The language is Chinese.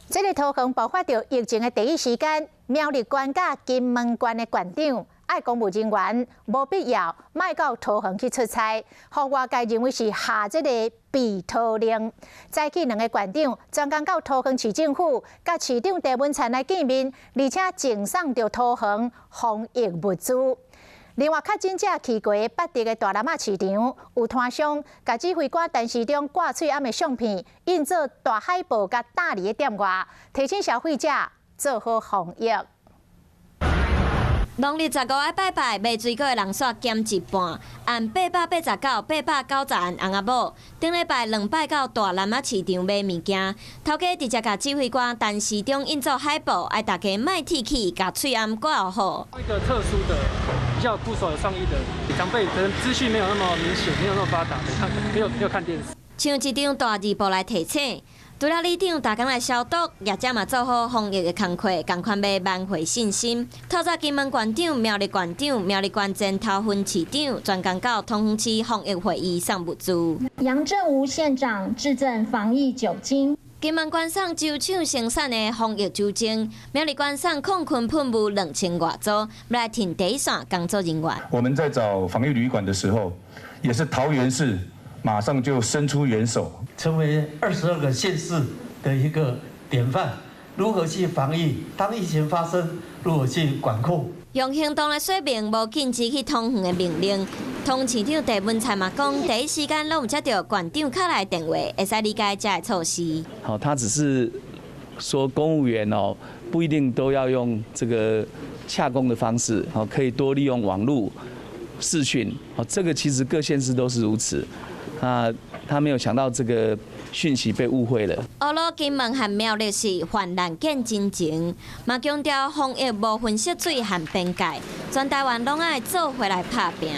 这个桃园爆发着疫情的第一时间，苗栗县甲金门县的县长爱公务人员无必要卖到桃园去出差，互外界认为是下这个避桃令。早起两个县长专工到桃园市政府，甲市长郑文灿来见面，而且赠送着桃园防疫物资。另外，较真正去过北地的大南仔市场，有摊商甲指挥官陈时中挂喙暗的相片，印做大海报甲大理的店外，提醒消费者做好防疫。农历15日拜拜，卖水果的人数减一半，按889、890元红阿母。顶礼拜2摆到大南仔市场买物件，头家直接甲指挥官陈时中印做海报，爱大家莫提起，甲喙暗挂好。一个特殊的、比较部首有创意的长辈，可能资讯没有那么明显，没有那么发达的，没有看电视。像一张大字报来提醒。除了里长大工来消毒，业者嘛做好防疫的工作，共款要挽回信心。透早金门县长、苗栗县长、苗栗县前桃园市长专工到通风区防疫会议送物资。杨正吴县长致赠防疫酒精。金门县送酒厂生产的防疫酒精，苗栗县送抗菌喷雾2000多组，要来挺第一线工作人员。我们在找防疫旅馆的时候，也是桃园市。马上就伸出援手，成为22个县市的一个典范。如何去防疫？当疫情发生，如何去管控？用行动来说明无禁止去通园的命令。通市长郑文灿嘛讲，第一时间拢有接到县长卡来电话，会使理解这个措施。好，他只是说公务员哦，不一定都要用这个洽公的方式，哦，可以多利用网络视讯。哦，这个其实各县市都是如此。他没有想到这个讯息被误会了。乌鲁金门和苗栗市患难见真情，嘛强调防疫无分析水和边界，全台湾拢爱做回来拍拼。